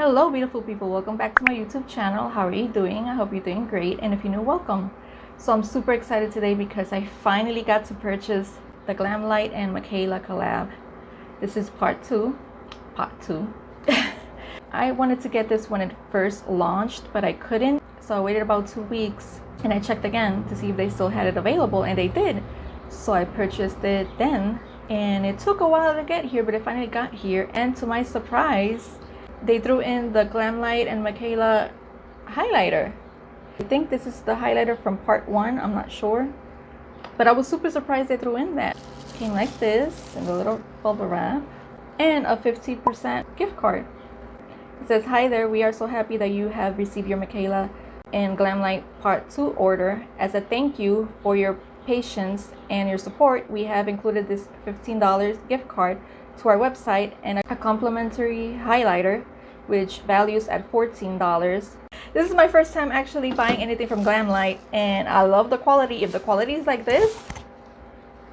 Hello beautiful people, welcome back to my YouTube channel. How are you doing? I hope you're doing great, and if you're new, welcome. So I'm super excited today because I finally got to purchase the Glamlite and Mikayla collab. This is part 2. I wanted to get this when it first launched, but I couldn't, so I waited about 2 weeks and I checked again to see if they still had it available, and they did. So I purchased it then, and it took a while to get here, but it finally got here, and to my surprise they threw in the Glamlite and Mikayla highlighter. I think this is the highlighter from part 1, I'm not sure, but I was super surprised they threw in that. It came like this in the little bubble wrap and a 50% gift card. It says, "Hi there, we are so happy that you have received your Mikayla and Glamlite part 2 order. As a thank you for your patience and your support, we have included this $15 gift card to our website and a complimentary highlighter which values at $14. This is my first time actually buying anything from Glamlite, and I love the quality. If the quality is like this,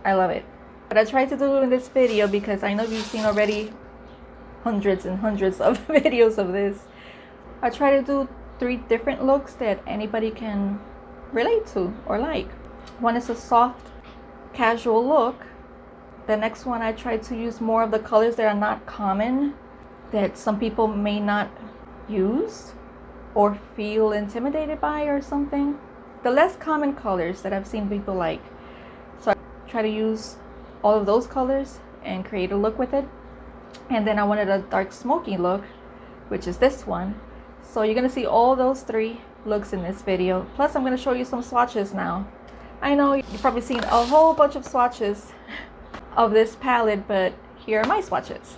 I love it. But I tried to do it in this video because I know you've seen already hundreds and hundreds of videos of this. I try to do 3 different looks that anybody can relate to or like. One is a soft casual look. The next one, I try to use more of the colors that are not common, that some people may not use or feel intimidated by or something. The less common colors that I've seen people like. So I try to use all of those colors and create a look with it. And then I wanted a dark smoky look, which is this one. So you're gonna see all those 3 looks in this video. Plus I'm gonna show you some swatches now. I know you've probably seen a whole bunch of swatches of this palette, but here are my swatches.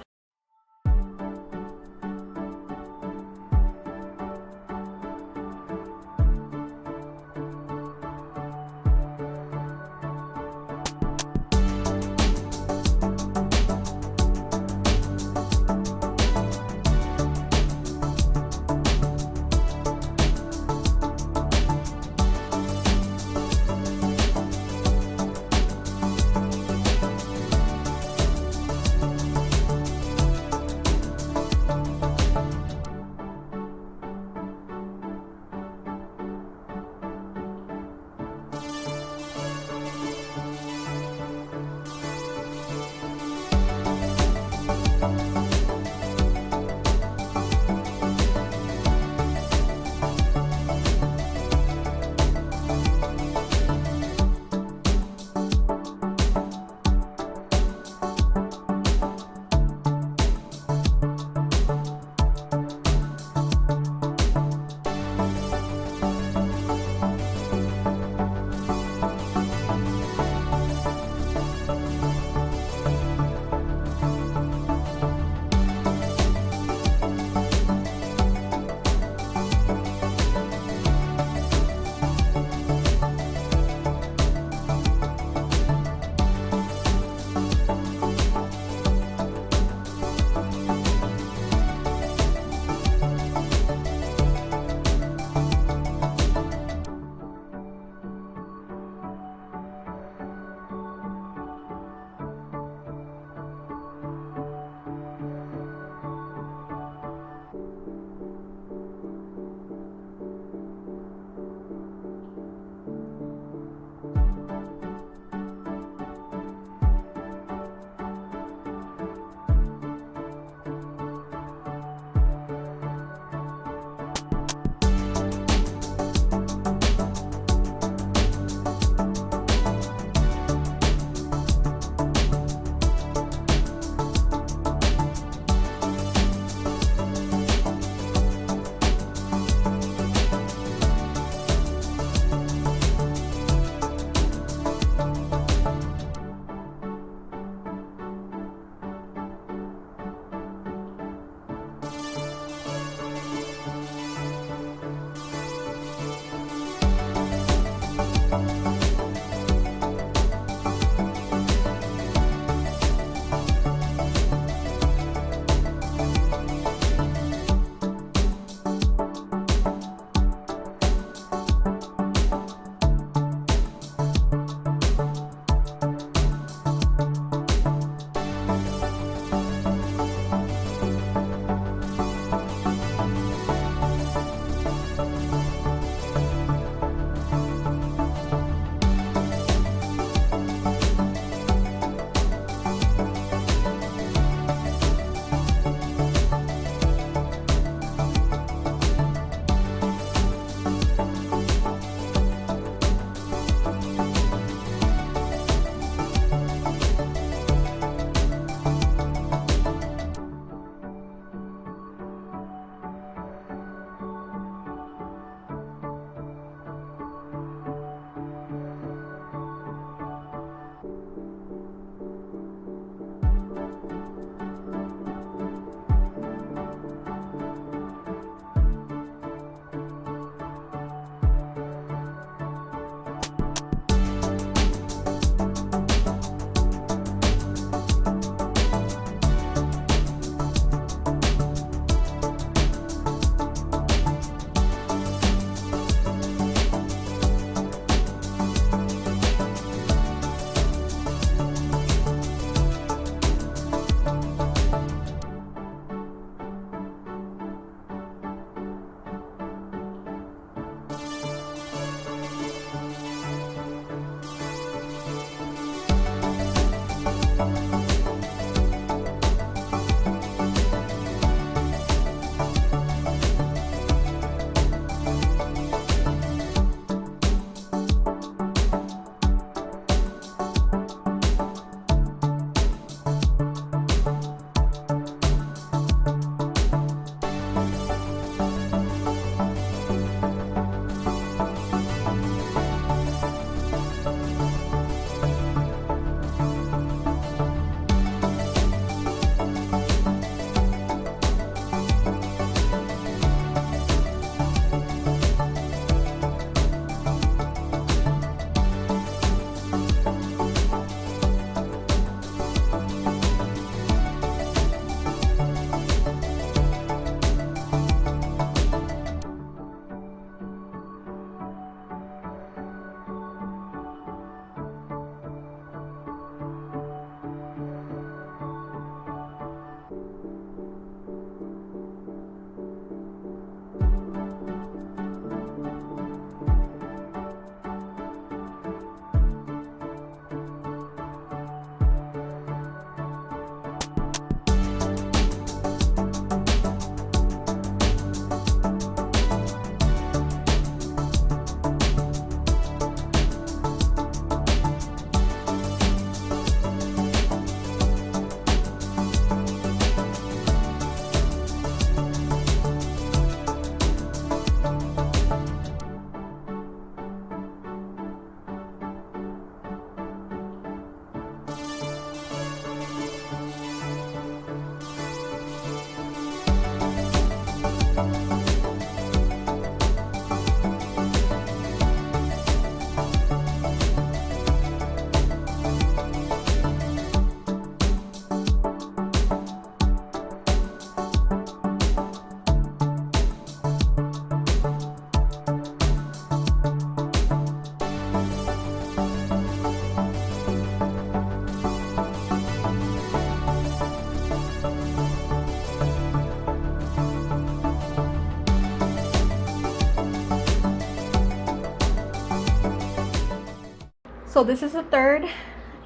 So this is the third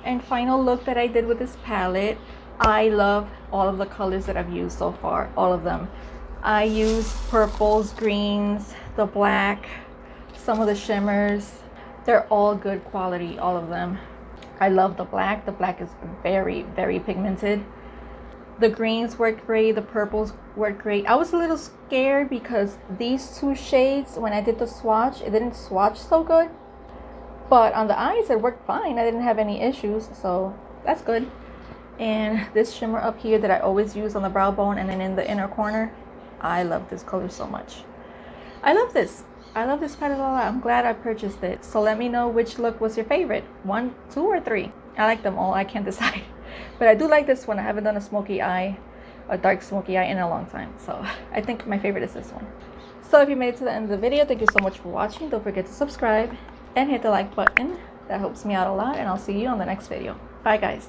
and final look that I did with this palette. I love all of the colors that I've used so far, all of them. I used purples, greens, the black, some of the shimmers. They're all good quality, all of them. I love the black. The black is very, very pigmented. The greens worked great, the purples worked great. I was a little scared because these two shades, when I did the swatch, it didn't swatch so good. But on the eyes, it worked fine. I didn't have any issues, so that's good. And this shimmer up here that I always use on the brow bone and then in the inner corner, I love this color so much. I love this. I love this palette a lot. I'm glad I purchased it. So let me know which look was your favorite. 1, 2, or 3. I like them all. I can't decide. But I do like this one. I haven't done a smoky eye, a dark smoky eye in a long time. So I think my favorite is this one. So if you made it to the end of the video, thank you so much for watching. Don't forget to subscribe and hit the like button. That helps me out a lot. And I'll see you on the next video. Bye guys.